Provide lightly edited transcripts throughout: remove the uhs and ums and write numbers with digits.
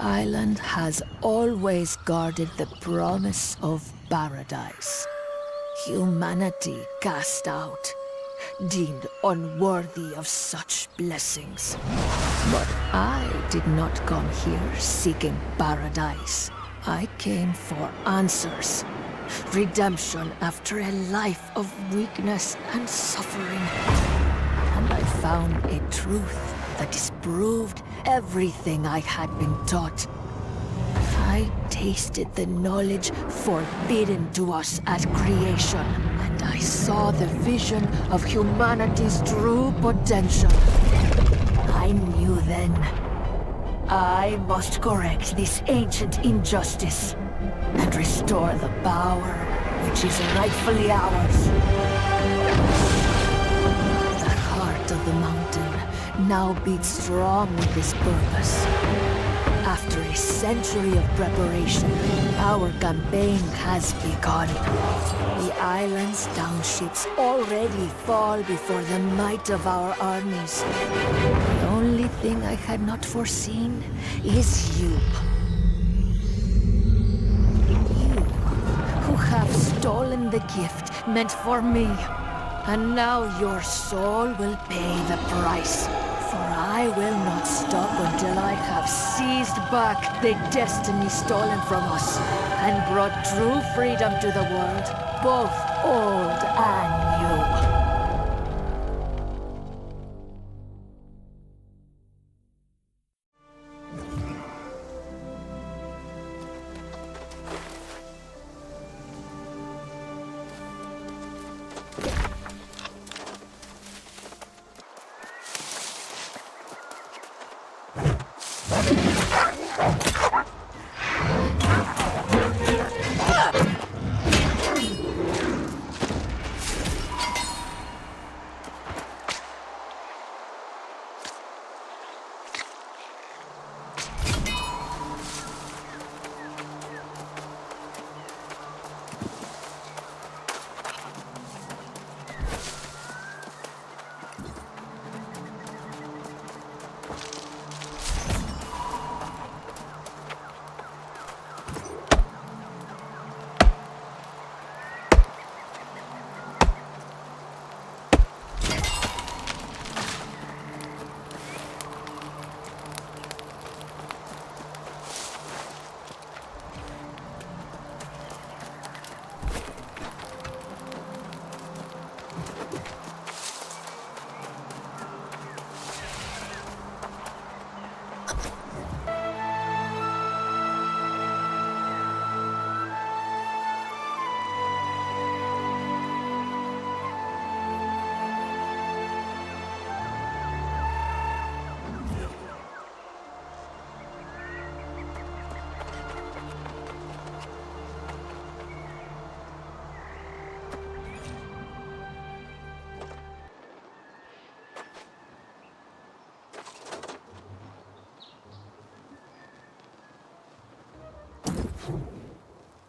island has always guarded the promise of paradise. Humanity cast out, deemed unworthy of such blessings. But I did not come here seeking paradise. I came for answers. Redemption after a life of weakness and suffering. And I found a truth that disproved everything I had been taught. I tasted the knowledge forbidden to us at creation, and I saw the vision of humanity's true potential. I knew then, I must correct this ancient injustice and restore the power which is rightfully ours. The heart of the mountain now beats strong with this purpose. After a century of preparation, our campaign has begun. The island's townships already fall before the might of our armies. The only thing I had not foreseen is you. You, who have stolen the gift meant for me. And now your soul will pay the price. For I will not stop until I have seized back the destiny stolen from us and brought true freedom to the world, both old and new.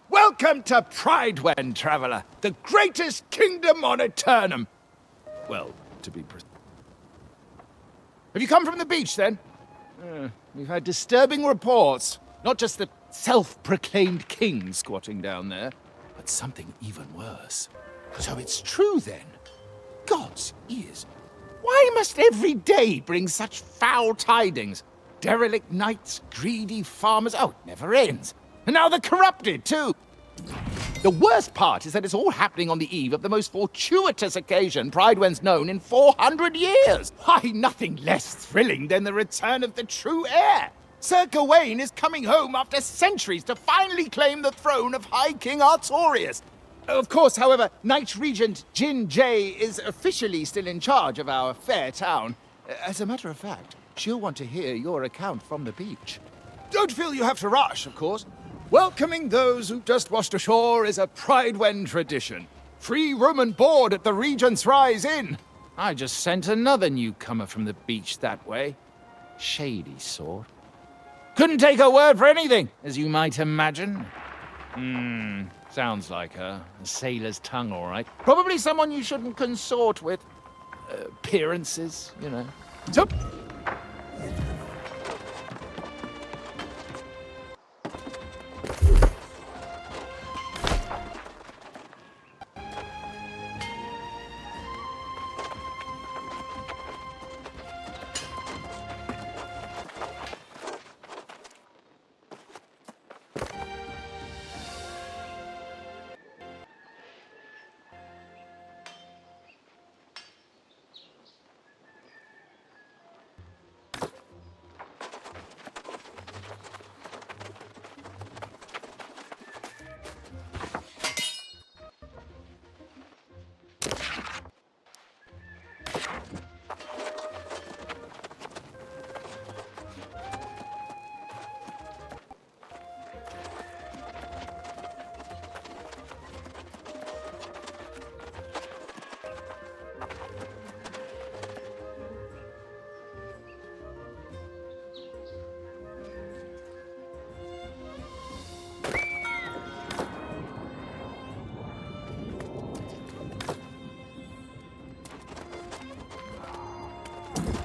Welcome to Pridewen, traveler, the greatest kingdom on Aeternum. Well, to be precise. Have you come from the beach, then? We've had disturbing reports. Not just the self-proclaimed king squatting down there, but something even worse. So it's true, then? God's ears. Why must every day bring such foul tidings? Derelict knights, greedy farmers. Oh, it never ends. And now the corrupted, too. The worst part is that it's all happening on the eve of the most fortuitous occasion Pridewen's known in 400 years. Why, nothing less thrilling than the return of the true heir. Sir Gawain is coming home after centuries to finally claim the throne of High King Artorius. Of course, however, Knight Regent Jin Jay is officially still in charge of our fair town. As a matter of fact, she'll want to hear your account from the beach. Don't feel you have to rush, of course. Welcoming those who've just washed ashore is a Pridewen tradition. Free room and board at the Regent's Rise Inn. I just sent another newcomer from the beach that way. Shady sort. Couldn't take her word for anything, as you might imagine. Sounds like her. A sailor's tongue, all right. Probably someone you shouldn't consort with. Appearances, you know. So...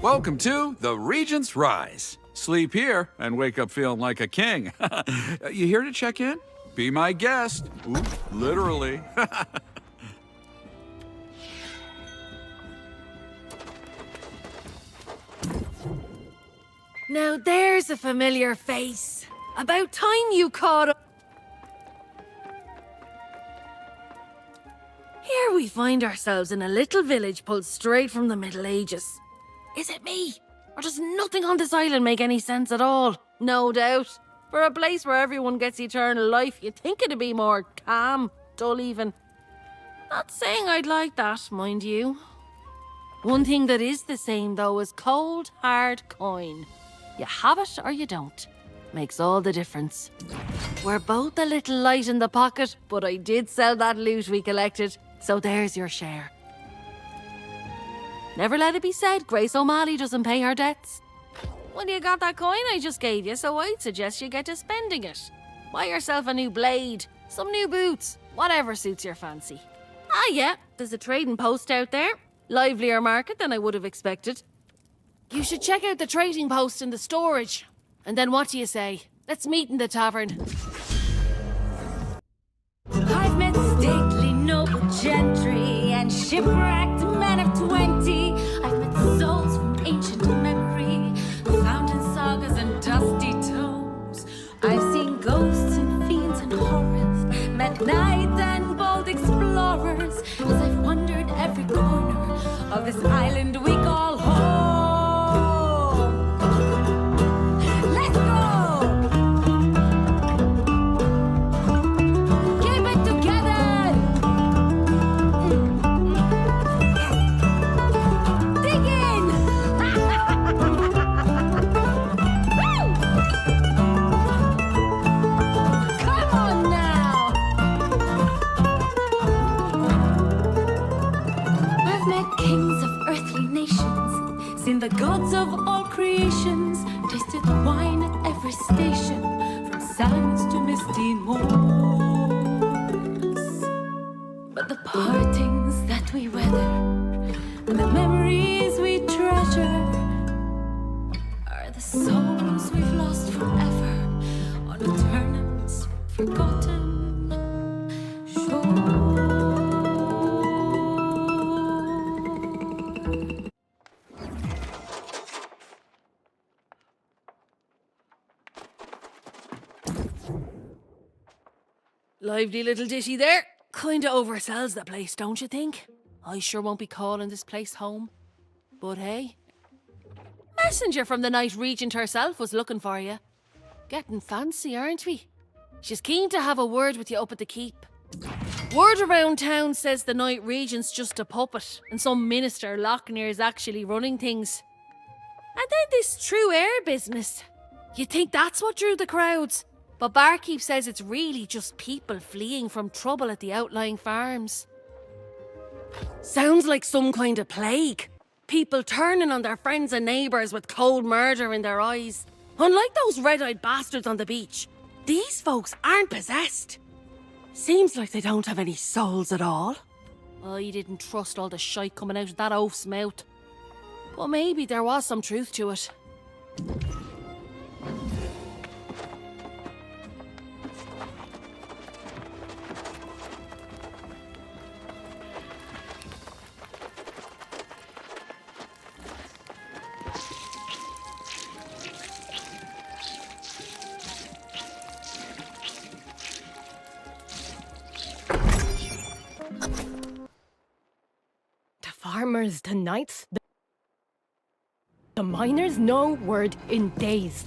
Welcome to the Regent's Rise. Sleep here and wake up feeling like a king. You here to check in? Be my guest. Ooh, literally. Now there's a familiar face. About time you caught up. Here we find ourselves in a little village pulled straight from the Middle Ages. Is it me? Or does nothing on this island make any sense at all? No doubt. For a place where everyone gets eternal life, you'd think it'd be more calm, dull even. Not saying I'd like that, mind you. One thing that is the same, though, is cold, hard coin. You have it or you don't. Makes all the difference. We're both a little light in the pocket, but I did sell that loot we collected, so there's your share. Never let it be said Grace O'Malley doesn't pay her debts. Well, you got that coin I just gave you, so I'd suggest you get to spending it. Buy yourself a new blade, some new boots, whatever suits your fancy. Ah yeah, there's a trading post out there. Livelier market than I would have expected. You should check out the trading post in the storage. And then what do you say? Let's meet in the tavern. I've met stately noble gentry and shipwrecked men of 20. I've met souls from ancient memory, found in sagas and dusty tomes. I've seen ghosts and fiends and horrors, met knights and bold explorers, as I've wandered every corner of this island we call home. Let's go! Keep it together! Dig in! Woo! Come on now! I've met kings of earthly nations, seen the gods of all creations, tasted wine at every station, from sands to misty moors. But the partings that we weather and the memories we treasure are the souls we've lost forever on Aeternum's forgotten shore. Lively little ditty there. Kinda oversells the place, don't you think? I sure won't be calling this place home. But hey, messenger from the Night Regent herself was looking for you. Getting fancy, aren't we? She's keen to have a word with you up at the keep. Word around town says the Night Regent's just a puppet, and some minister Lochner's actually running things. And then this true air business. You'd think that's what drew the crowds. But Barkeep says it's really just people fleeing from trouble at the outlying farms. Sounds like some kind of plague. People turning on their friends and neighbours with cold murder in their eyes. Unlike those red-eyed bastards on the beach, these folks aren't possessed. Seems like they don't have any souls at all. I didn't trust all the shite coming out of that oaf's mouth. But maybe there was some truth to it. Farmers, the knights, the miners, no word in days.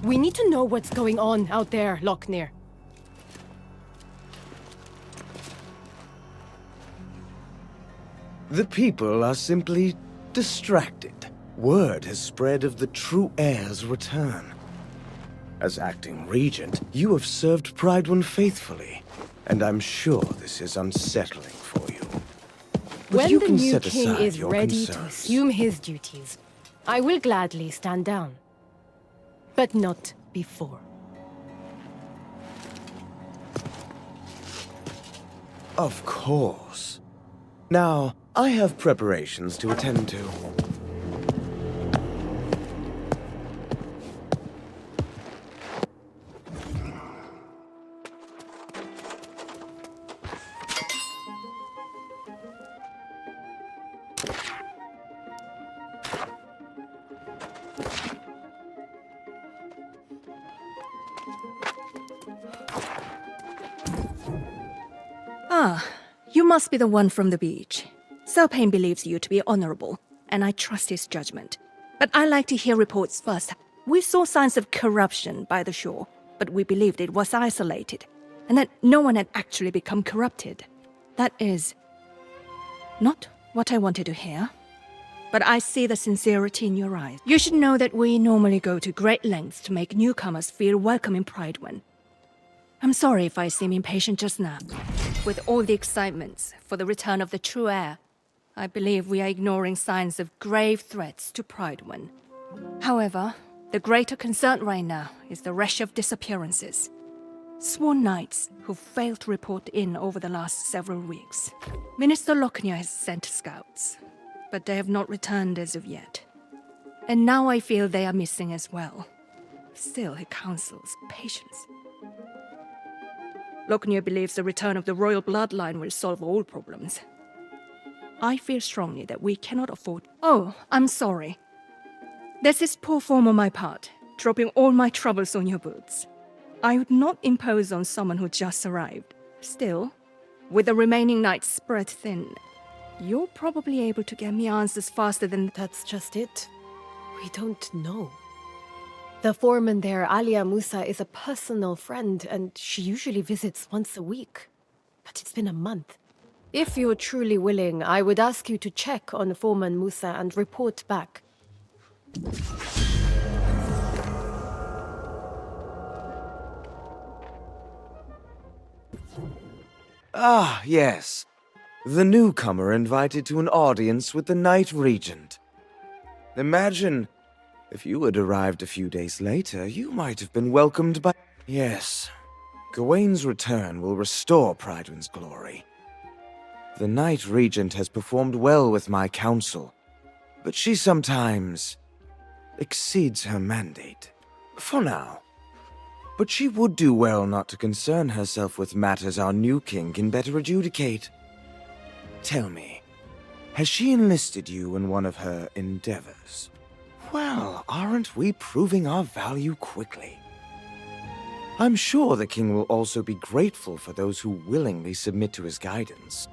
We need to know what's going on out there, Lochner. The people are simply distracted. Word has spread of the true heir's return. As acting regent, you have served Pride One faithfully, and I'm sure this is unsettling for you. But When you the can new set king aside is your ready to concerns. assume his duties, I will gladly stand down. But not before. Of course. Now, I have preparations to attend to. Ah, you must be the one from the beach. Serpane believes you to be honorable, and I trust his judgment. But I like to hear reports first. We saw signs of corruption by the shore, but we believed it was isolated, and that no one had actually become corrupted. That is not what I wanted to hear. But I see the sincerity in your eyes. You should know that we normally go to great lengths to make newcomers feel welcome in Pridewind. I'm sorry if I seem impatient just now. With all the excitements for the return of the true heir, I believe we are ignoring signs of grave threats to Pridewind. However, the greater concern right now is the rash of disappearances. Sworn knights who failed to report in over the last several weeks. Minister Lochner has sent scouts, but they have not returned as of yet. And now I feel they are missing as well. Still, he counsels patience. Lochner believes the return of the royal bloodline will solve all problems. I feel strongly that we cannot afford... Oh, I'm sorry. There's this poor form on my part, dropping all my troubles on your boots. I would not impose on someone who just arrived. Still, with the remaining nights spread thin, you're probably able to get me answers faster than... That's just it. We don't know. The foreman there, Alia Musa, is a personal friend, and she usually visits once a week. But it's been a month. If you're truly willing, I would ask you to check on Foreman Musa and report back. Ah, yes. The newcomer invited to an audience with the Night Regent. Imagine, if you had arrived a few days later, you might have been welcomed by... Yes, Gawain's return will restore Pridewind's glory. The Night Regent has performed well with my counsel, but she sometimes exceeds her mandate. For now. But she would do well not to concern herself with matters our new king can better adjudicate. Tell me, has she enlisted you in one of her endeavors? Well, aren't we proving our value quickly? I'm sure the king will also be grateful for those who willingly submit to his guidance.